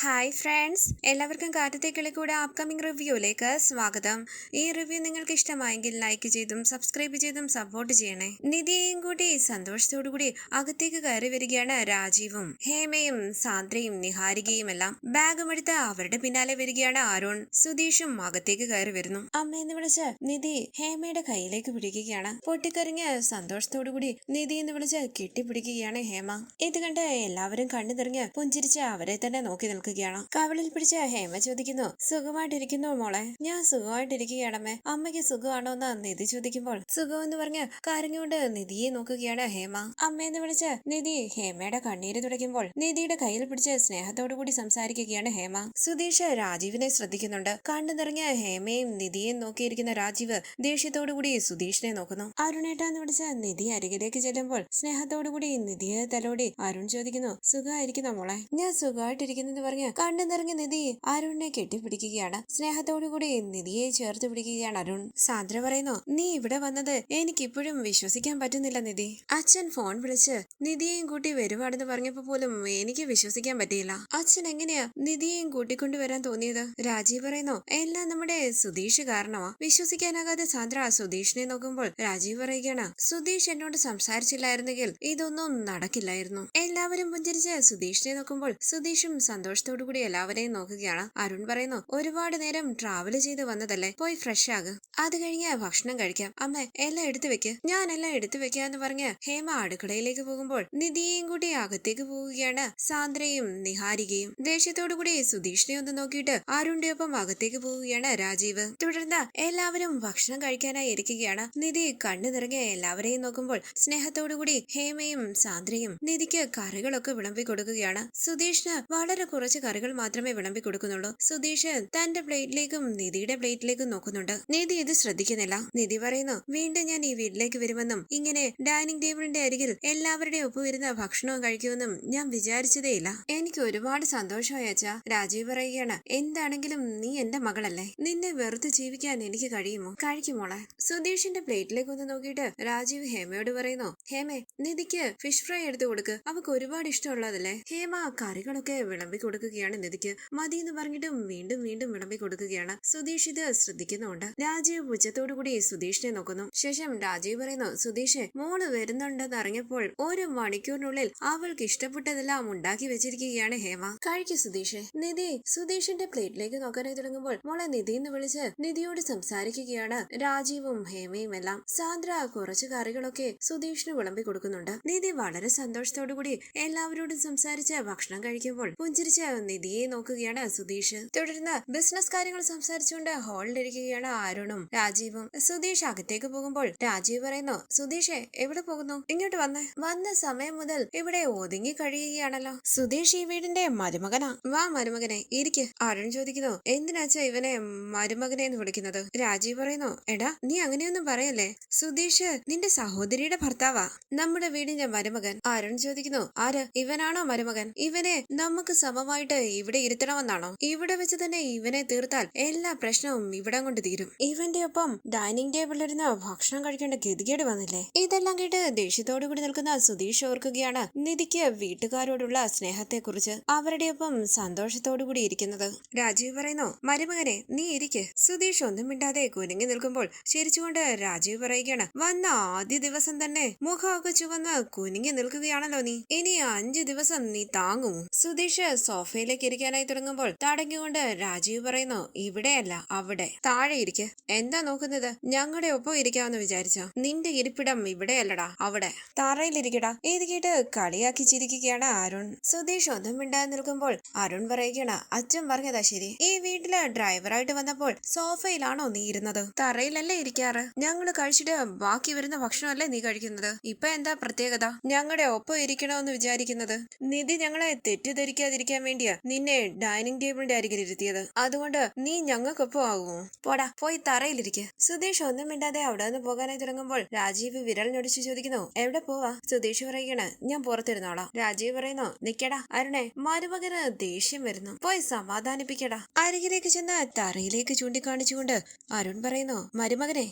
Hi friends, എല്ലാവർക്കും കാറ്റത്തേക്കിളി കൂടെ upcoming റിവ്യൂയിലേക്ക് സ്വാഗതം. ഈ റിവ്യൂ നിങ്ങൾക്ക് ഇഷ്ടമായെങ്കിൽ ലൈക്ക് ചെയ്തും സബ്സ്ക്രൈബ് ചെയ്തും സപ്പോർട്ട് ചെയ്യണേ. നിധിയെയും കൂടി സന്തോഷത്തോടു കൂടി അകത്തേക്ക് കയറി വരികയാണ് രാജീവും ഹേമയും സാന്ദ്രയും നിഹാരികയും എല്ലാം. ബാഗും എടുത്ത് അവരുടെ പിന്നാലെ വരികയാണ് അരുൺ. സുധീഷും അകത്തേക്ക് കയറി വരുന്നു. അമ്മയെന്ന് വിളിച്ച് നിധി ഹേമയുടെ കയ്യിലേക്ക് പിടിക്കുകയാണ്. പൊട്ടിക്കറിഞ്ഞ് സന്തോഷത്തോടു കൂടി നിധി എന്ന് വിളിച്ച് കെട്ടിപ്പിടിക്കുകയാണ് ഹേമ. ഇത് കണ്ട് എല്ലാവരും കണ്ണു നിറഞ്ഞ് പുഞ്ചിരിച്ച് അവരെ തന്നെ നോക്കി നിൽക്കുകയാണ്. കവളിൽ പിടിച്ച ഹേമ ചോദിക്കുന്നു, സുഖമായിട്ടിരിക്കുന്നു മോളെ? ഞാൻ സുഖമായിട്ടിരിക്കുകയാണമ്മേ. അമ്മയ്ക്ക് സുഖമാണോ എന്ന് നിധി ചോദിക്കുമ്പോൾ സുഖമെന്ന് പറഞ്ഞ് കരഞ്ഞുകൊണ്ട് നിധിയെ നോക്കുകയാണ് ഹേമ. അമ്മയെന്ന് വിളിച്ച് നിധി ഹേമയുടെ കണ്ണീര് തുടയ്ക്കുമ്പോൾ നിധിയുടെ കയ്യിൽ പിടിച്ച് സ്നേഹത്തോടു കൂടി സംസാരിക്കുകയാണ് ഹേമ. സുധീഷ് രാജീവിനെ ശ്രദ്ധിക്കുന്നുണ്ട്. കണ്ണു നിറഞ്ഞ ഹേമയും നിധിയെയും നോക്കിയിരിക്കുന്ന രാജീവ് ദേഷ്യത്തോടു കൂടി സുധീഷിനെ നോക്കുന്നു. അരുണേട്ടാന്ന് വിളിച്ച് നിധി അരികിലേക്ക് ചെല്ലുമ്പോൾ സ്നേഹത്തോടു കൂടി നിധിയെ തലോടി അരുൺ ചോദിക്കുന്നു, സുഖമായിരിക്കുന്നോ മോളെ? ഞാൻ സുഖമായിട്ടിരിക്കുന്നത് പറഞ്ഞ് കണ്ണു നിറഞ്ഞ നിധി അരുണിനെ കെട്ടിപ്പിടിക്കുകയാണ്. സ്നേഹത്തോടു കൂടി നിധിയെ ചേർത്ത് പിടിക്കുകയാണ് അരുൺ. സാന്ദ്ര പറയുന്നു, നീ ഇവിടെ വന്നത് എനിക്കിപ്പോഴും വിശ്വസിക്കാൻ പറ്റുന്നില്ല നിധി. അച്ഛൻ ഫോൺ വിളിച്ച് നിധിയെയും കൂട്ടി വരുവാണെന്ന് പറഞ്ഞപ്പോ പോലും എനിക്ക് വിശ്വസിക്കാൻ പറ്റിയില്ല. അച്ഛൻ എങ്ങനെയാ നിധിയെയും കൂട്ടിക്കൊണ്ടുവരാൻ തോന്നിയത്? രാജീവ് പറയുന്നു, എല്ലാം നമ്മുടെ സുധീഷ് കാരണമാ. വിശ്വസിക്കാനാകാതെ സാന്ദ്ര സുധീഷിനെ നോക്കുമ്പോൾ രാജീവ് പറയുകയാണ്, സുധീഷ് എന്നോട് സംസാരിച്ചില്ലായിരുന്നെങ്കിൽ ഇതൊന്നും നടക്കില്ലായിരുന്നു. എല്ലാവരും പുഞ്ചിരിച്ച് സുധീഷിനെ നോക്കുമ്പോൾ സുധീഷും സന്തോഷത്തോടു കൂടി എല്ലാവരെയും നോക്കുകയാണ്. അരുൺ പറയുന്നു, ഒരുപാട് നേരം ട്രാവൽ ചെയ്ത് വന്നതല്ലേ, പോയി ഫ്രഷ് ആകും. അത് കഴിഞ്ഞ് ഭക്ഷണം കഴിക്കാം. അമ്മ എല്ലാം എടുത്തു വെക്ക്. ഞാൻ എല്ലാം എടുത്തു വെക്കാന്ന് പറഞ്ഞ് ഹേമ അടുക്കളയിലേക്ക് പോകുമ്പോൾ നിധിയെയും കൂടി അകത്തേക്ക് പോവുകയാണ് സാന്ദ്രയും നിഹാരികയും. ദേഷ്യത്തോടു കൂടി സുധീഷിനെ ഒന്ന് നോക്കിയിട്ട് അരുണിന്റെ ഒപ്പം അകത്തേക്ക് പോവുകയാണ് രാജീവ്. തുടർന്ന് എല്ലാവരും ഭക്ഷണം കഴിക്കാനായി ഇരിക്കുകയാണ്. നിധി കണ്ണു നിറഞ്ഞ എല്ലാവരെയും നോക്കുമ്പോൾ സ്നേഹത്തോടു കൂടി ഹേമയും സാന്ദ്രയും നിധിക്ക് കറികളൊക്കെ വിളമ്പി കൊടുക്കുകയാണ്. സുധീഷിന് വളരെ കുറച്ച് കറികൾ മാത്രമേ വിളമ്പി കൊടുക്കുന്നുള്ളൂ. സുധീഷ് തന്റെ പ്ലേറ്റിലേക്കും നിധിയുടെ പ്ലേറ്റിലേക്കും നോക്കുന്നുണ്ട്. നിധി ഇത് ശ്രദ്ധിക്കുന്നില്ല. നിധി പറയുന്നു, വീണ്ടും ഞാൻ ഈ വീട്ടിലേക്ക് വരുമെന്നും ഇങ്ങനെ ഡൈനിങ് ടേബിളിന്റെ അരികിൽ എല്ലാവരുടെയും ഒപ്പം ഇരുന്ന് ഭക്ഷണവും കഴിക്കുമെന്നും ഞാൻ വിചാരിച്ചതേയില്ല. എനിക്ക് ഒരുപാട് സന്തോഷമായി അച്ഛാ. രാജീവ് പറയുകയാണ്, എന്താണെങ്കിലും നീ എന്റെ മകളല്ലേ, നിന്നെ വെറുതെ ജീവിക്കാൻ എനിക്ക് കഴിയുമോ? കഴിക്കുമോളെ. സുധീഷിന്റെ പ്ലേറ്റിലേക്ക് ഒന്ന് നോക്കിയിട്ട് രാജീവ് ഹേമയോട് പറയുന്നു, ഹേമേ നിധിക്ക് ഫിഷ് ഫ്രൈ എടുത്തു കൊടുക്ക്, അവക്ക് ഒരുപാട് ഇഷ്ടമുള്ളതല്ലേ. ഹേമ കറികളൊക്കെ വിളമ്പി കൊടുക്കുകയാണ് നിധിക്ക്. മതി എന്ന് പറഞ്ഞിട്ടും വീണ്ടും വീണ്ടും വിളമ്പി കൊടുക്കുകയാണ്. സുധീഷ് ഇത് ശ്രദ്ധിക്കുന്നുണ്ട്. രാജീവ് പുച്ഛത്തോടു കൂടി സുധീഷിനെ നോക്കുന്നു. ശേഷം രാജീവ് പറയുന്നു, സുധീഷ് മോള് വരുന്നുണ്ടെന്ന് അറിഞ്ഞപ്പോൾ 1 മണിക്കൂറിനുള്ളിൽ അവൾക്ക് ഇഷ്ടപ്പെട്ടതെല്ലാം ഉണ്ടാക്കി വെച്ചിരിക്കുകയാണ് ഹേമ. കഴിക്കു സുധീഷ്. നിധി സുധീഷിന്റെ പ്ലേറ്റിലേക്ക് നോക്കാനായി തുടങ്ങുമ്പോൾ മോളെ നിധി എന്ന് വിളിച്ച് നിധിയോട് സംസാരിക്കുകയാണ് രാജീവും ഹേമയും എല്ലാം. സാന്ദ്ര കുറച്ച് കറികളൊക്കെ സുധീഷിന് വിളമ്പി കൊടുക്കുന്നുണ്ട്. നിധി വളരെ സന്തോഷത്തോടു കൂടി എല്ലാവരോടും സംസാരിച്ച് ഭക്ഷണം കഴിക്കുമ്പോൾ പുഞ്ചിരിച്ച് നിധിയെ നോക്കുകയാണ് സുധീഷ്. തുടർന്ന് ബിസിനസ് കാര്യങ്ങൾ സംസാരിച്ചുകൊണ്ട് ഹാളിലിരിക്കുകയാണ് അരുണും രാജീവും. സുധീഷ് അകത്തേക്ക് പോകുമ്പോൾ രാജീവ് പറയുന്നു, സുധീഷ് എവിടെ പോകുന്നു? ഇങ്ങോട്ട് വന്ന സമയം മുതൽ ഇവിടെ ഒതുങ്ങി കഴിയുകയാണല്ലോ. സുധീഷ് ഈ വീടിന്റെ മരുമകനാ. വാ മരുമകനെ ഇരിക്ക്. അരുൺ ചോദിക്കുന്നു, എന്തിനാച്ചാ ഇവനെ മരുമകനെ എന്ന് വിളിക്കുന്നത്? രാജീവ് പറയുന്നു, എടാ നീ അങ്ങനെയൊന്നും പറയല്ലേ, സുധീഷ് നിന്റെ സഹോദരിയുടെ ഭർത്താവാ, നമ്മുടെ വീടിന്റെ മരുമകൻ. അരുൺ ചോദിക്കുന്നു, ആര്? ഇവനാണോ മരുമകൻ? ഇവനെ നമുക്ക് സമമായിട്ട് ഇവിടെ ഇരുത്തണമെന്നാണോ? ഇവിടെ വെച്ച് തന്നെ ഇവനെ തീർത്താൽ എല്ലാ പ്രശ്നവും ഇവിടെ കൊണ്ട് തീരും. ഇവന്റെ ഒപ്പം ഡൈനിങ് ടേബിളിലിരുന്ന് ഭക്ഷണം കഴിക്കേണ്ട ഗതികേട് വന്നില്ലേ? ഇതെല്ലാം കേട്ട് ദേഷ്യത്തോടു കൂടി നിൽക്കുന്ന സുധീഷ് ഓർക്കുകയാണ് നിധിക്ക് വീട്ടുകാരോടുള്ള സ്നേഹത്തെ കുറിച്ച്. അവരുടെ ഒപ്പം സന്തോഷത്തോടു കൂടി ഇരിക്കുന്നത്. രാജീവ് പറയുന്നു, മരുമകനെ നീ ഇരിക്ക്. സുധീഷ് ഒന്നും മിണ്ടാതെ കുനിങ്ങി നിൽക്കുമ്പോൾ ചിരിച്ചുകൊണ്ട് രാജീവ് പറയുകയാണ്, വന്ന ആദ്യ ദിവസം തന്നെ മുഖമൊക്കെ ചുവന്ന് കുനിങ്ങി നിൽക്കുകയാണല്ലോ നീ. ഇനി 5 ദിവസം നീ താങ്ങുമോ? സുധീഷ് സോഫയിലേക്ക് ഇരിക്കാനായി തുടങ്ങുമ്പോൾ തടഞ്ഞുകൊണ്ട് രാജീവ് പറയുന്നു, ഇവിടെയല്ല അവിടെ, താഴെ ഇരിക്ക്. എന്താ നോക്കുന്നത്? ഞങ്ങളുടെ ഒപ്പം ഇരിക്കാമെന്ന് വിചാരിച്ചോ? നിന്റെ ഇരിപ്പിടം ഇവിടെയല്ലടാ, അവിടെ തറയിലിരിക്കടാ. ഇത് കേട്ട് കളിയാക്കി ചിരിക്കുകയാണ് അരുൺ. സുധീഷ് ഒന്നും മിണ്ടാതെ നിൽക്കുമ്പോൾ അരുൺ പറയുകയാണ്, അച്ഛൻ പറഞ്ഞതാ ശരി. ഈ വീട്ടില് ഡ്രൈവറായിട്ട് വന്നപ്പോൾ സോഫയിലാണോ നീ ഇരുന്നത്? തറയിലല്ലേ ഇരിക്കാറ്? ഞങ്ങള് കഴിച്ചിട്ട് ബാക്കി വരുന്ന ഭക്ഷണമല്ലേ നീ കഴിക്കുന്നത്? ഇപ്പൊ എന്താ പ്രത്യേകത ഞങ്ങളുടെ ഒപ്പം ഇരിക്കണമെന്ന് വിചാരിക്കുന്നത്? നിധി ഞങ്ങളെ തെറ്റിദ്ധരിക്കാതിരിക്കാൻ വേണ്ടിയാ നിന്നെ ഡൈനിങ് ടേബിളിന്റെ അരികിൽ ഇരുത്തിയത്. അതുകൊണ്ട് നീ ഞങ്ങൾക്കൊപ്പം ആകുമോ? പോടാ, പോയി തറയിലിരിക്കെ. സുധീഷ് ഒന്നും മിണ്ടാതെ അവിടെ നിന്ന് പോകാനായി തുടങ്ങുമ്പോൾ രാജീവ് വിരൽ ഞൊടിച്ച് ചോദിക്കുന്നു, എവിടെ പോവാ? സുധീഷ് പറയുകയാണ്, ഞാൻ പുറത്തിരുന്നോളാം. രാജീവ് പറയുന്നു, നിക്കടാ അരുണെ, മരുമകന് ദേഷ്യം വരുന്നു, പോയി സമാധാനിപ്പിക്കടാ. അരികിലേക്ക് ചെന്ന് തറയിലേക്ക് ചൂണ്ടിക്കാണിച്ചുകൊണ്ട് അരുൺ പറയുന്നു, മരുമകനെ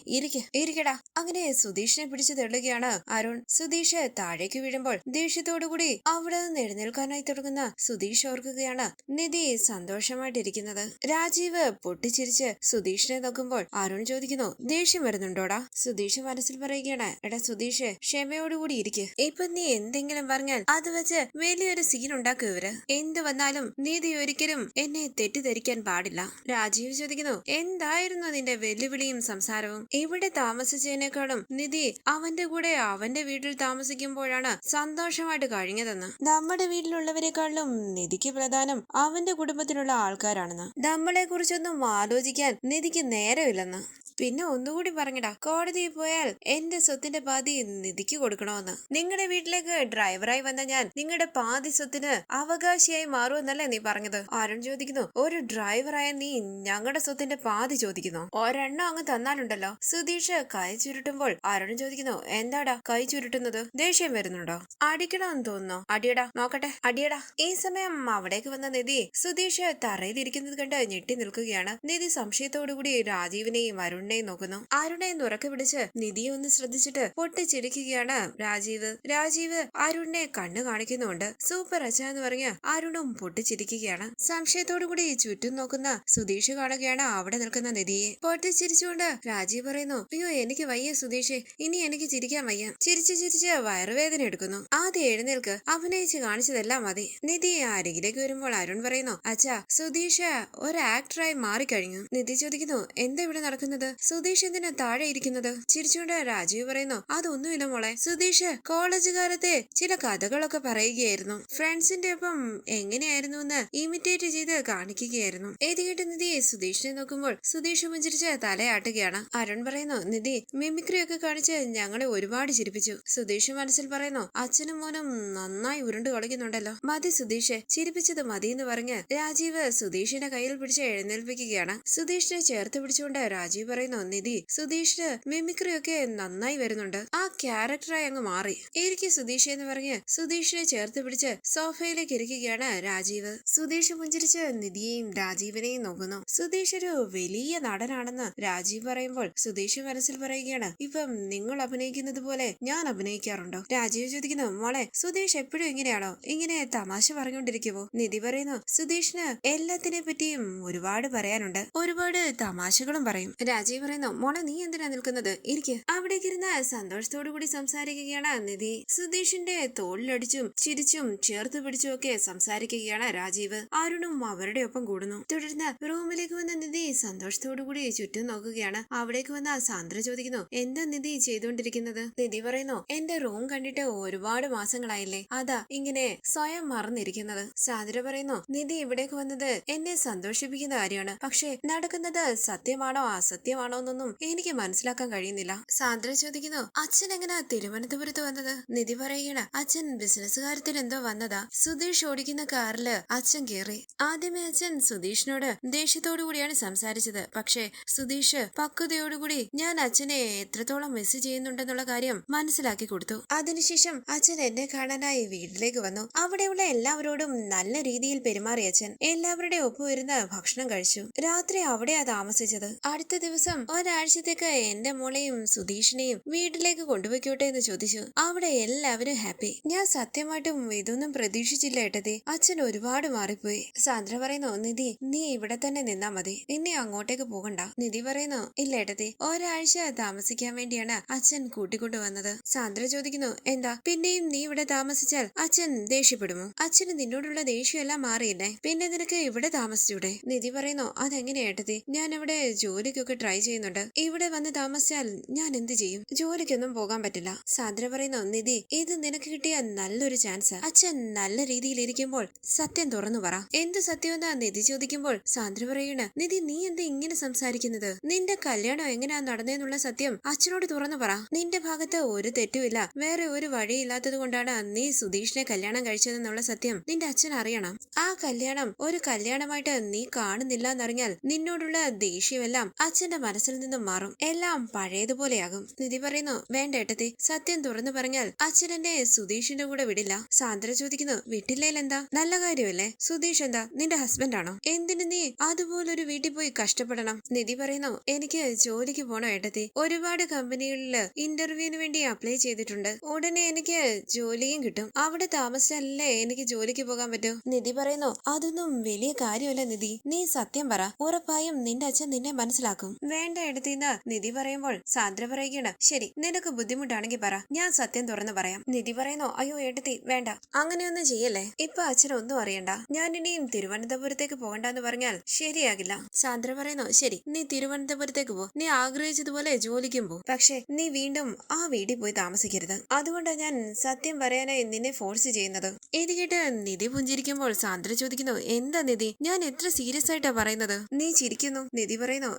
ഇരിക്കടാ. അങ്ങനെ സുധീഷിനെ പിടിച്ചു തെള്ളുകയാണ് അരുൺ. സുധീഷ് താഴേക്ക് വീഴുമ്പോൾ ദേഷ്യത്തോടുകൂടി അവിടെ നിന്ന് എഴുന്നേൽക്കാനായി തുടങ്ങുന്ന സുധീഷ് ഓർക്കുക നോക്കുകയാണ് നിധി സന്തോഷമായിട്ടിരിക്കുന്നത്. രാജീവ് പൊട്ടിച്ചിരിച്ച് സുധീഷിനെ നോക്കുമ്പോൾ അരുൺ ചോദിക്കുന്നു, ദേഷ്യം വരുന്നുണ്ടോടാ? സുധീഷ് മനസ്സിൽ പറയുകയാണ്, എടാ സുധീഷ്, ക്ഷമയോടുകൂടി ഇരിക്ക്. ഇപ്പൊ നീ എന്തെങ്കിലും പറഞ്ഞാൽ അത് വെച്ച് വലിയൊരു സീൻ ഉണ്ടാക്കും ഇവര്. എന്ത് വന്നാലും നീതി ഒരിക്കലും എന്നെ തെറ്റിദ്ധരിക്കാൻ പാടില്ല. രാജീവ് ചോദിക്കുന്നു, എന്തായിരുന്നു നിന്റെ വെല്ലുവിളിയും സംസാരവും? ഇവിടെ താമസിച്ചതിനേക്കാളും നിധി അവന്റെ കൂടെ അവന്റെ വീട്ടിൽ താമസിക്കുമ്പോഴാണ് സന്തോഷമായിട്ട് കഴിഞ്ഞതെന്ന്. നമ്മുടെ വീട്ടിലുള്ളവരെക്കാളും നിധിക്ക് പ്രധാനം അവന്റെ കുടുംബത്തിലുള്ള ആൾക്കാരാണെന്ന്. നമ്മളെ കുറിച്ചൊന്നും ആലോചിക്കാൻ നിധിക്ക് നേരമില്ലെന്ന്. പിന്നെ ഒന്നുകൂടി പറഞ്ഞടാ, കോടതിയിൽ പോയാൽ എന്റെ സ്വത്തിന്റെ പാതി നിധിക്ക് കൊടുക്കണമെന്ന്. നിങ്ങളുടെ വീട്ടിലേക്ക് ഡ്രൈവറായി വന്ന ഞാൻ നിങ്ങളുടെ പാതി സ്വത്തിന് അവകാശിയായി മാറുമെന്നല്ലേ നീ പറഞ്ഞത്? അരുൺ ചോദിക്കുന്നു, ഒരു ഡ്രൈവറായ നീ ഞങ്ങളുടെ സ്വത്തിന്റെ പാതി ചോദിക്കുന്നു? ഒരെണ്ണം അങ്ങ് തന്നാലുണ്ടല്ലോ. സുധീഷ് കൈ ചുരുട്ടുമ്പോൾ അരുൺ ചോദിക്കുന്നു, എന്താടാ കൈ ചുരുട്ടുന്നത്? ദേഷ്യം വരുന്നുണ്ടോ? അടിക്കണമെന്ന് തോന്നുന്നു. അടിയടാ നോക്കട്ടെ, അടിയടാ. ഈ സമയം അവിടേക്ക് വന്ന നിധി സുധീഷ് തറയിലിരിക്കുന്നത് കണ്ട് ഞെട്ടി നിൽക്കുകയാണ്. നിധി സംശയത്തോടുകൂടി രാജീവിനെയും അരുണിനെയും നോക്കുന്നു. അരുണെ ഉറക്കെ പിടിച്ച് നിധിയെ ഒന്ന് ശ്രദ്ധിച്ചിട്ട് പൊട്ടിച്ചിരിക്കുകയാണ് രാജീവ് അരുണിനെ കണ്ണു കാണിക്കുന്നുണ്ട്. സൂപ്പർ അച്ഛ എന്ന് പറഞ്ഞ് അരുണും പൊട്ടിച്ചിരിക്കുകയാണ്. സംശയത്തോടുകൂടി ചുറ്റും നോക്കുന്ന സുധീഷ് കാണുകയാണ് അവിടെ നിൽക്കുന്ന നിധിയെ. പൊട്ടിച്ചിരിച്ചുകൊണ്ട് രാജീവ് പറയുന്നു, അയ്യോ എനിക്ക് വയ്യ സുധീഷ്, ഇനി എനിക്ക് ചിരിക്കാൻ വയ്യ. ചിരിച്ച് വയറുവേദന എടുക്കുന്നു. ആദ്യം എഴുന്നേൽക്ക്, അഭിനയിച്ച് കാണിച്ചതെല്ലാം മതി. നിധി അരികിലേക്ക് വരുമ്പോൾ അരുൺ പറയുന്നു, അച്ഛാ സുധീഷ് ഒരു ആക്ടറായി മാറിക്കഴിഞ്ഞു. നിധി ചോദിക്കുന്നു, എന്താ ഇവിടെ നടക്കുന്നത്? സുധീഷ് എന്തിനാ താഴെ ഇരിക്കുന്നത്? ചിരിച്ചുകൊണ്ട് രാജീവ് പറയുന്നു, അതൊന്നുമില്ല മോളെ. സുധീഷ് കോളേജ് കാലത്തെ ചില കഥകളൊക്കെ പറയുകയായിരുന്നു. ഫ്രണ്ട്സിന്റെ ഒപ്പം എങ്ങനെയായിരുന്നു എന്ന് ഇമിറ്റേറ്റ് ചെയ്ത് കാണിക്കുകയായിരുന്നു. ഇത് കേട്ട് നിധി സുധീഷിനെ നോക്കുമ്പോൾ സുധീഷ് പുഞ്ചിരിച്ച് തലയാട്ടുകയാണ്. അരുൺ പറയുന്നു, നിധി മിമിക്രി ഒക്കെ കാണിച്ച് ഞങ്ങളെ ഒരുപാട് ചിരിപ്പിച്ചു. സുധീഷ് മനസ്സിൽ പറയുന്നു, അച്ഛനും മോനും നന്നായി ഉരുണ്ടു കളിക്കുന്നുണ്ടല്ലോ. മതി സുധീഷ്, ചിരിപ്പിച്ചത് മതി എന്ന് പറഞ്ഞ് രാജീവ് സുധീഷിന്റെ കയ്യിൽ പിടിച്ച് എഴുന്നേൽപ്പിക്കുകയാണ്. സുധീഷിനെ ചേർത്ത് പിടിച്ചുകൊണ്ട് രാജീവ് പറയുന്നു, നിധി സുധീഷിന് മിമിക്രി ഒക്കെ നന്നായി വരുന്നുണ്ട്. ആ ക്യാരക്ടറായി അങ്ങ് മാറി. എനിക്ക് സുധീഷ് എന്ന് പറഞ്ഞ് സുധീഷിനെ ചേർത്ത് പിടിച്ച് സോഫയിലേക്ക് ഇരിക്കുകയാണ് രാജീവ്. സുധീഷ് പുഞ്ചിരിച്ച് നിധിയെയും രാജീവിനെയും നോക്കുന്നു. സുധീഷ് ഒരു വലിയ നടനാണെന്ന് രാജീവ് പറയുമ്പോൾ സുധീഷ് മനസ്സിൽ പറയുകയാണ്, ഇപ്പം നിങ്ങൾ അഭിനയിക്കുന്നത് പോലെ ഞാൻ അഭിനയിക്കാറുണ്ടോ? രാജീവ് ചോദിക്കുന്നു, മോളെ സുധീഷ് എപ്പോഴും ഇങ്ങനെയാണോ? ഇങ്ങനെ തമാശ പറഞ്ഞുകൊണ്ടിരിക്കുവോ? നിധി പറയുന്നു, സുധീഷിന് എല്ലാത്തിനെ പറ്റിയും ഒരുപാട് പറയാനുണ്ട്, ഒരുപാട് തമാശകളും പറയും. രാജീവ് പറയുന്നു, മോളെ നീ എന്തിനാ നിൽക്കുന്നത്? ഇരിക്ക്. അവിടേക്ക് ഇരുന്ന് സന്തോഷത്തോടു കൂടി സംസാരിക്കുകയാണ് നിധി. സുധീഷിന്റെ തോളിലടിച്ചും ചിരിച്ചും ചേർത്ത് പിടിച്ചും ഒക്കെ സംസാരിക്കുകയാണ് രാജീവ്. അരുണും അവരുടെ ഒപ്പം കൂടുന്നു. തുടർന്ന് റൂമിലേക്ക് വന്ന നിധി സന്തോഷത്തോടു കൂടി ചുറ്റും നോക്കുകയാണ്. അവിടേക്ക് വന്ന സാന്ദ്ര ചോദിക്കുന്നു, എന്താ നിധി ചെയ്തുകൊണ്ടിരിക്കുന്നത്? നിധി പറയുന്നു, എന്റെ റൂം കണ്ടിട്ട് ഒരുപാട് മാസങ്ങളായില്ലേ, അതാ ഇങ്ങനെ സ്വയം മറന്നിരിക്കുന്നത്. സാന്ദ്ര പറയുന്നു, നിധി ഇവിടേക്ക് വന്നത് എന്നെ സന്തോഷിപ്പിക്കുന്ന കാര്യമാണ്. പക്ഷെ നടക്കുന്നത് സത്യമാണോ അസത്യമാണോ എന്നൊന്നും എനിക്ക് മനസ്സിലാക്കാൻ കഴിയുന്നില്ല. സാന്ദ്ര ചോദിക്കുന്നു, അച്ഛൻ എങ്ങനെ തിരുവനന്തപുരത്ത് വന്നത്? നിധി പറയുകയാണ്, അച്ഛൻ ബിസിനസ് കാര്യത്തിൽ എന്തോ വന്നതാ. സുധീഷ് ഓടിക്കുന്ന കാറില് അച്ഛൻ കയറി. ആദ്യമേ അച്ഛൻ സുധീഷിനോട് ദേഷ്യത്തോടു കൂടിയാണ് സംസാരിച്ചത്. പക്ഷെ സുധീഷ് പക്വതയോടുകൂടി ഞാൻ അച്ഛനെ എത്രത്തോളം മിസ് ചെയ്യുന്നുണ്ടെന്നുള്ള കാര്യം മനസ്സിലാക്കി കൊടുത്തു. അതിനുശേഷം അച്ഛൻ എന്നെ കാണാനായി വീട്ടിലേക്ക് വന്നു. അവിടെയുള്ള എല്ലാവരോടും നല്ല രീതിയിൽ പെരുമാറി അച്ഛൻ. എല്ലാവരുടെ ഒപ്പം ഇരുന്ന് ഭക്ഷണം കഴിച്ചു. രാത്രി അവിടെയാ താമസിച്ചത്. അടുത്ത ദിവസം ഒരാഴ്ചത്തേക്ക് എന്റെ മോളെയും സുധീഷിനെയും വീട്ടിലേക്ക് കൊണ്ടുപോയിക്കോട്ടെ എന്ന് ചോദിച്ചു. അവിടെ എല്ലാവരും ഹാപ്പി. ഞാൻ സത്യമായിട്ടും ഇതൊന്നും പ്രതീക്ഷിച്ചില്ല ഏട്ടതി. അച്ഛൻ ഒരുപാട് മാറിപ്പോയി. സാന്ദ്ര പറയുന്നു, നിധി നീ ഇവിടെ തന്നെ നിന്നാ മതി, ഇനി അങ്ങോട്ടേക്ക് പോകണ്ട. നിധി പറയുന്നു, ഇല്ല ഏട്ടതി, ഒരാഴ്ച താമസിക്കാൻ വേണ്ടിയാണ് അച്ഛൻ കൂട്ടിക്കൊണ്ടുവന്നത്. സാന്ദ്ര ചോദിക്കുന്നു, എന്താ പിന്നെയും നീ ഇവിടെ താമസിച്ചാൽ അച്ഛൻ ദേഷ്യപ്പെടുമോ? അച്ഛന് നിന്നോടുള്ള ദേഷ്യമെല്ലാം മാറിയില്ലേ, പിന്നെ നിനക്ക് ഇവിടെ താമസിച്ചൂടെ? നിധി പറയുന്നു, അതെങ്ങനെയാ ഏട്ടതി, ഞാൻ ഇവിടെ ജോലിക്കൊക്കെ ട്രൈ ചെയ്യുന്നുണ്ട്. ഇവിടെ വന്ന് താമസിച്ചാൽ ഞാൻ എന്ത് ചെയ്യും? ജോലിക്കൊന്നും പോകാൻ പറ്റില്ല. സാന്ദ്ര പറയുന്നു, നിധി ഇത് നിനക്ക് കിട്ടിയ നല്ലൊരു ചാൻസ്. അച്ഛൻ നല്ല രീതിയിൽ ഇരിക്കുമ്പോൾ സത്യം തുറന്നു പറ. എന്ത് സത്യമെന്നാ നിധി ചോദിക്കുമ്പോൾ സാന്ദ്ര പറയണ, നിധി നീ എന്താ ഇങ്ങനെ സംസാരിക്കുന്നത്? നിന്റെ കല്യാണം എങ്ങനെയാ നടന്നേന്നുള്ള സത്യം അച്ഛനോട് തുറന്നു പറ. നിന്റെ ഭാഗത്ത് ഒരു തെറ്റുമില്ല, വേറെ ഒരു വഴിയില്ലാത്തത് കൊണ്ടാണ് നീ സുധീഷിനെ കല്യാണം കഴിച്ചതെന്നുള്ള സത്യം നിന്റെ അച്ഛൻ അറിയണം. ആ കല്യാണം ഒരു കല്യാണമായിട്ട് നീ കാണുന്നില്ല എന്നറിഞ്ഞാൽ നിന്നോടുള്ള ദേഷ്യമെല്ലാം അച്ഛന്റെ മനസ്സിൽ നിന്നും മാറും. എല്ലാം പഴയതുപോലെയാകും. നിധി പറയുന്നു, വേണ്ട ഏട്ടത്തി, സത്യം തുറന്നു പറഞ്ഞാൽ അച്ഛൻ എന്നെ സുധീഷിന്റെ കൂടെ വിടില്ല. സാന്ദ്ര ചോദിക്കുന്നു, വിട്ടില്ലേലെന്താ, നല്ല കാര്യമല്ലേ? സുധീഷ് എന്താ നിന്റെ ഹസ്ബൻഡ് ആണോ? എന്തിനു നീ അതുപോലൊരു വീട്ടിൽ പോയി കഷ്ടപ്പെടണം? നിധി പറയുന്നു, എനിക്ക് ജോലിക്ക് പോണോ ഏട്ടത്തി? ഒരുപാട് കമ്പനികളില് ഇന്റർവ്യൂവിന് വേണ്ടി അപ്ലൈ ചെയ്തിട്ടുണ്ട്. ഉടനെ എനിക്ക് ജോലിയും കിട്ടും. അവിടെ താമസിച്ചാലല്ലേ എനിക്ക് ജോലിക്ക് പോകാൻ പറ്റൂ. നിധി പറയുന്നു, അതൊന്നും വലിയ കാര്യമല്ല നിധി, നീ സത്യം പറ. ഉറപ്പായും നിന്റെ അച്ഛൻ നിന്നെ മനസ്സിലാക്കും. വേണ്ട എടുത്തിന്ന് നിധി പറയുമ്പോൾ സാന്ദ്ര പറയുകയാണ്, ശരി, നിനക്ക് ബുദ്ധിമുട്ടാണെങ്കിൽ പറ, ഞാൻ സത്യം തുറന്നു പറയാം. നിധി പറയുന്നു, അയ്യോ എടുത്തി, വേണ്ട, അങ്ങനെയൊന്നും ചെയ്യല്ലേ. ഇപ്പൊ അച്ഛനൊന്നും അറിയണ്ട. ഞാൻ ഇനിയും തിരുവനന്തപുരത്തേക്ക് പോകണ്ടെന്ന് പറഞ്ഞാൽ ശരിയാകില്ല. സാന്ദ്ര പറയുന്നു, ശരി, നീ തിരുവനന്തപുരത്തേക്ക് പോ. നീ ആഗ്രഹിച്ചതുപോലെ ജോലിക്കും പോ. പക്ഷെ നീ വീണ്ടും ആ വീട്ടിൽ പോയി താമസിക്കരുത്. അതുകൊണ്ടാണ് ഞാൻ സത്യം പറയാനായി നിന്നെ ഫോഴ്സ് ചെയ്യുന്നത്. ഇത് കേട്ട് നിധി പുഞ്ചിരിക്കുമ്പോൾ സാന്ദ്ര ചോദിക്കുന്നു, എന്താ നിധി, ഞാൻ എത്ര സീരിയസ് ആയിട്ടാ പറയുന്നത്? നീ ചിരിക്കുന്നു. നിധി പറയുന്നു,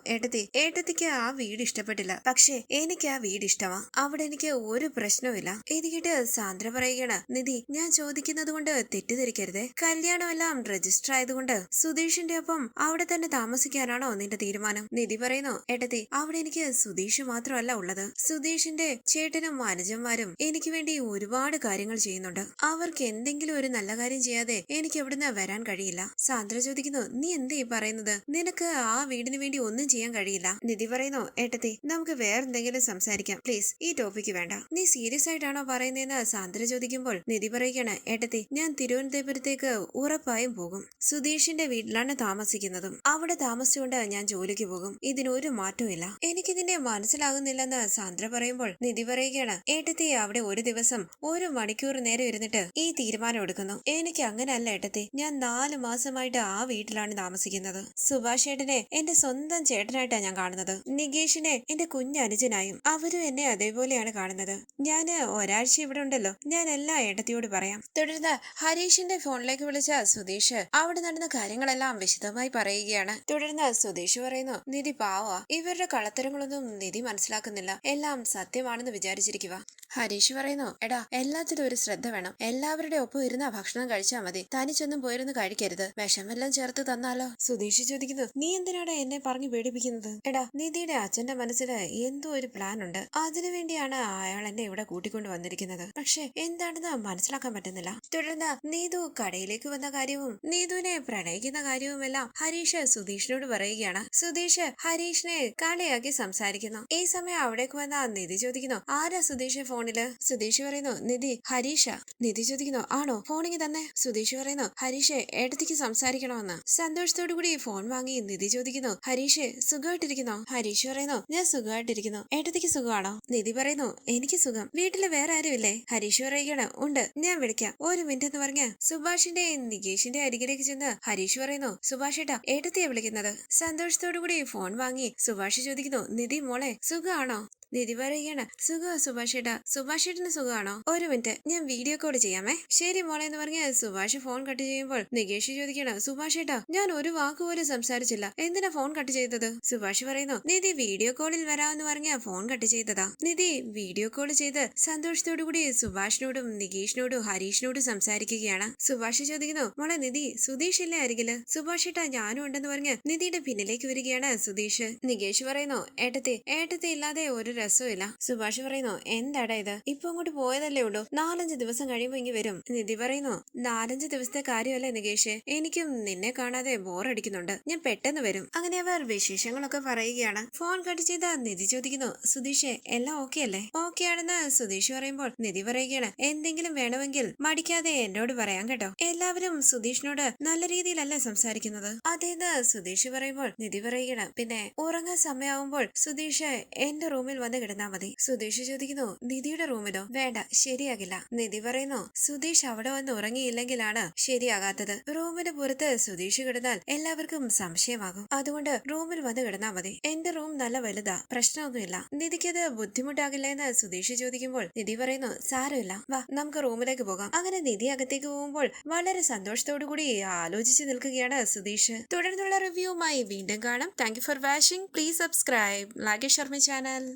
ഏട്ടത്തിക്ക് ആ വീട് ഇഷ്ടപ്പെട്ടില്ല, പക്ഷെ എനിക്ക് ആ വീട് ഇഷ്ടമാ. അവിടെ എനിക്ക് ഒരു പ്രശ്നവുമില്ല. ഇത് കേട്ട് സാന്ദ്ര പറയുകയാണ്, നിധി, ഞാൻ ചോദിക്കുന്നത് കൊണ്ട് തെറ്റിദ്ധരിക്കരുതേ. കല്യാണമെല്ലാം രജിസ്റ്റർ ആയതുകൊണ്ട് സുധീഷിന്റെ ഒപ്പം അവിടെ തന്നെ താമസിക്കാനാണോ നിന്റെ തീരുമാനം? നിധി പറയുന്നു, ഏട്ടത്തി, അവിടെ എനിക്ക് സുധീഷ് മാത്രമല്ല ഉള്ളത്. സുധീഷിന്റെ ചേട്ടനും അനുജന്മാരും എനിക്ക് വേണ്ടി ഒരുപാട് കാര്യങ്ങൾ ചെയ്യുന്നുണ്ട്. അവർക്ക് എന്തെങ്കിലും ഒരു നല്ല കാര്യം ചെയ്യാതെ എനിക്ക് എവിടുന്ന് വരാൻ കഴിയില്ല. സാന്ദ്ര ചോദിക്കുന്നു, നീ എന്തേ പറയുന്നത്? നിനക്ക് ആ വീടിന് വേണ്ടി ഒന്നും ചെയ്യാൻ കഴിയില്ല. നിധി പറയുന്നു, ഏട്ടത്തി, നമുക്ക് വേറെന്തെങ്കിലും സംസാരിക്കാം, പ്ലീസ്, ഈ ടോപ്പിക്ക് വേണ്ട. നീ സീരിയസ് ആയിട്ടാണോ പറയുന്നതെന്ന് സാന്ദ്ര ചോദിക്കുമ്പോൾ നിധി പറയുകയാണ്, ഏട്ടത്തി, ഞാൻ തിരുവനന്തപുരത്തേക്ക് ഉറപ്പായും പോകും. സുധീഷിന്റെ വീട്ടിലാണ് താമസിക്കുന്നതും. അവിടെ താമസിച്ചുകൊണ്ട് ഞാൻ ജോലിക്ക് പോകും. ഇതിനൊരു മാറ്റവും ഇല്ല. എനിക്കിതിന്റെ മനസ്സിലാകുന്നില്ലെന്ന് സാന്ദ്ര പറയുമ്പോൾ നിധി പറയുകയാണ്, ഏട്ടത്തി അവിടെ ഒരു ദിവസം 1 മണിക്കൂർ നേരം ഇരുന്നിട്ട് ഈ തീരുമാനം എടുക്കുന്നു. എനിക്ക് അങ്ങനെയല്ല ഏട്ടത്തി, ഞാൻ 4 മാസമായിട്ട് ആ വീട്ടിലാണ് താമസിക്കുന്നത്. സുഭാഷ് ഏട്ടനെ എന്റെ സ്വന്തം ചേട്ടനായിട്ടാണ് ഞാൻ കാണുന്നത്. നികേഷിനെ എന്റെ കുഞ്ഞനുജനായും. അവരും എന്നെ അതേപോലെയാണ് കാണുന്നത്. ഞാന് ഒരാഴ്ച ഇവിടെ ഉണ്ടല്ലോ, ഞാൻ എല്ലാ ഏട്ടത്തിയോട് പറയാം. തുടർന്ന് ഹരീഷിന്റെ ഫോണിലേക്ക് വിളിച്ച സുധീഷ് അവിടെ നടന്ന കാര്യങ്ങളെല്ലാം വിശദമായി പറയുകയാണ്. തുടർന്ന് സുധീഷ് പറയുന്നു, നിധി പാവാ, ഇവരുടെ കളത്തരങ്ങളൊന്നും നിധി മനസ്സിലാക്കുന്നില്ല, എല്ലാം സത്യമാണെന്ന് വിചാരിച്ചിരിക്കുക. ഹരീഷ് പറയുന്നു, എടാ, എല്ലാത്തിലും ഒരു ശ്രദ്ധ വേണം. എല്ലാവരുടെ ഒപ്പം ഇരുന്ന ഭക്ഷണം കഴിച്ചാൽ മതി, തനിച്ചൊന്നും പോയിരുന്ന് കഴിക്കരുത്. വിഷമെല്ലാം ചേർത്ത് തന്നാലോ? സുധീഷ് ചോദിക്കുന്നു, നീ എന്തിനാടാ എന്നെ പറഞ്ഞു പേടിപ്പിക്കുന്നത്? എടാ, നിധിയുടെ അച്ഛന്റെ മനസ്സിൽ എന്തോ ഒരു പ്ലാൻ ഉണ്ട്. അതിനുവേണ്ടിയാണ് അയാൾ എന്നെ ഇവിടെ കൂട്ടിക്കൊണ്ട് വന്നിരിക്കുന്നത്. പക്ഷെ എന്താണെന്ന് മനസ്സിലാക്കാൻ പറ്റുന്നില്ല. തുടർന്ന് നീതു കടയിലേക്ക് വന്ന കാര്യവും നീതുവിനെ പ്രണയിക്കുന്ന കാര്യവുമെല്ലാം ഹരീഷ് സുധീഷിനോട് പറയുകയാണ്. സുധീഷ് ഹരീഷിനെ കളിയാക്കി സംസാരിക്കുന്നു. ഈ സമയം അവിടേക്ക് വന്ന നിധി ചോദിക്കുന്നു, ആരാ സുധീഷ് ഫോണില്? സുധീഷ് പറയുന്നു, നിധി, ഹരീഷ. നിധി ചോദിക്കുന്നു, ആണോ, ഫോണിങ് തന്നെ. സുധീഷ് പറയുന്നു, ഹരീഷ് ഏട്ടത്തിക്ക് സംസാരിക്കണമെന്ന്. സന്തോഷത്തോടു കൂടി ഫോൺ വാങ്ങി നിധി ചോദിക്കുന്നു, ഹരീഷ് സുഖമായിട്ടിരിക്കുന്നോ? ഹരീഷ് പറയുന്നു, ഞാൻ സുഖമായിട്ടിരിക്കുന്നു. ഏട്ടത്തിക്ക് സുഖമാണോ? നിധി പറയുന്നു, എനിക്ക് സുഖം. വീട്ടില് വേറെ ആരുമില്ലേ? ഹരീഷ് പറയുകയാണ്, ഉണ്ട്, ഞാൻ വിളിക്കാം, 1 മിനിറ്റ് എന്ന് പറഞ്ഞ് സുഭാഷിന്റെ നികേഷിന്റെ അരികിലേക്ക് ചെന്ന് ഹരീഷ് പറയുന്നു, സുഭാഷ് ഏട്ടാ, ഏട്ടത്തിയെ വിളിക്കുന്നത്. സന്തോഷത്തോടു കൂടി ഫോൺ വാങ്ങി സുഭാഷ് ചോദിക്കുന്നു, നിധി മോളെ സുഖമാണോ? നിധി പറയുകയാണ്, സുഖമാ സുഭാഷ് ഏട്ടാ. സുഭാഷ് ഏട്ടന് സുഖമാണോ? 1 മിനിറ്റ്, ഞാൻ വീഡിയോ കോൾ ചെയ്യാമേ. ശരി മോളെ എന്ന് പറഞ്ഞ് സുഭാഷ് ഫോൺ കട്ട് ചെയ്യുമ്പോൾ നികേഷ് ചോദിക്കണം, സുഭാഷ് ഏട്ടാ, ഞാൻ ഒരു വാക്കുപോലും സംസാരിച്ചില്ല, എന്തിനാ ഫോൺ കട്ട് ചെയ്തത്? സുഭാഷ് പറയുന്നു, നിധി വീഡിയോ കോളിൽ വരാമെന്ന് പറഞ്ഞ ഫോൺ കട്ട് ചെയ്തതാ. നിധി വീഡിയോ കോൾ ചെയ്ത് സന്തോഷത്തോടു കൂടി സുഭാഷിനോടും നികേഷിനോടും ഹരീഷിനോടും സംസാരിക്കുകയാണ്. സുഭാഷ് ചോദിക്കുന്നു, മോളെ നിധി, സുധീഷ് ഇല്ലേ അരികില്? സുഭാഷ് ഏട്ടാ, ഞാനും ഉണ്ടെന്ന് പറഞ്ഞ് നിധിയുടെ പിന്നിലേക്ക് വരികയാണ് സുധീഷ്. നികേഷ് പറയുന്നു, ഏട്ടത്തി ഇല്ലാതെ ഒരു രസമില്ല. സുഭാഷ് പറയുന്നു, എന്താടാ ഇത്, ഇപ്പൊ അങ്ങോട്ട് പോയതല്ലേ ഉള്ളൂ, 4-5 ദിവസം കഴിയുമ്പോ ഇങ്ങ് വരും. നിധി പറയുന്നു, 4-5 ദിവസത്തെ കാര്യമല്ലേ നികേഷ്, എനിക്കും നിന്നെ കാണാതെ ബോറടിക്കുന്നുണ്ട്, ഞാൻ പെട്ടെന്ന് വരും. അങ്ങനെ അവർ വിശേഷങ്ങളൊക്കെ പറയുകയാണ്. ഫോൺ കട്ട് ചെയ്ത നിധി ചോദിക്കുന്നു, സുധീഷേ, എല്ലാം ഓക്കെ അല്ലേ? ഓക്കെ ആണെന്ന് സുധീഷ് പറയുമ്പോൾ നിധി പറയുകയാണ്, എന്തെങ്കിലും വേണമെങ്കിൽ മടിക്കാതെ എന്നോട് പറയാം കേട്ടോ. എല്ലാവരും സുധീഷിനോട് നല്ല രീതിയിലല്ലേ സംസാരിക്കുന്നത്? അതേന്ന് സുധീഷ് പറയുമ്പോൾ നിധി പറയുകയാണ്, പിന്നെ ഉറങ്ങാൻ സമയമാവുമ്പോൾ സുധീഷ് എന്റെ റൂമിൽ വന്ന് കിടന്നാ മതി. സുധീഷ് ചോദിക്കുന്നു, നിധിയുടെ റൂമിലോ? വേണ്ട, ശരിയാകില്ല. നിധി പറയുന്നു, സുധീഷ് അവിടെ വന്ന് ഉറങ്ങിയില്ലെങ്കിലാണ് ശരിയാകാത്തത്. റൂമിന് പുറത്ത് സുധീഷ് കിടന്നാൽ എല്ലാവർക്കും സംശയമാകും. അതുകൊണ്ട് റൂമിൽ വന്ന് കിടന്നാ മതി. എന്റെ റൂം നല്ല വലുതാ, പ്രശ്നമൊന്നുമില്ല. നിധിക്കത് ബുദ്ധിമുട്ടാകില്ല എന്ന് സുധീഷ് ചോദിക്കുമ്പോൾ നിധി പറയുന്നു, സാരമില്ല, വാ നമുക്ക് റൂമിലേക്ക് പോകാം. അങ്ങനെ നിധി അകത്തേക്ക് പോകുമ്പോൾ വളരെ സന്തോഷത്തോടു കൂടി ആലോചിച്ച് നിൽക്കുകയാണ് സുധീഷ്. തുടർന്നുള്ള റിവ്യൂവുമായി വീണ്ടും കാണാം. Thank you for watching. Please subscribe, like, share my channel.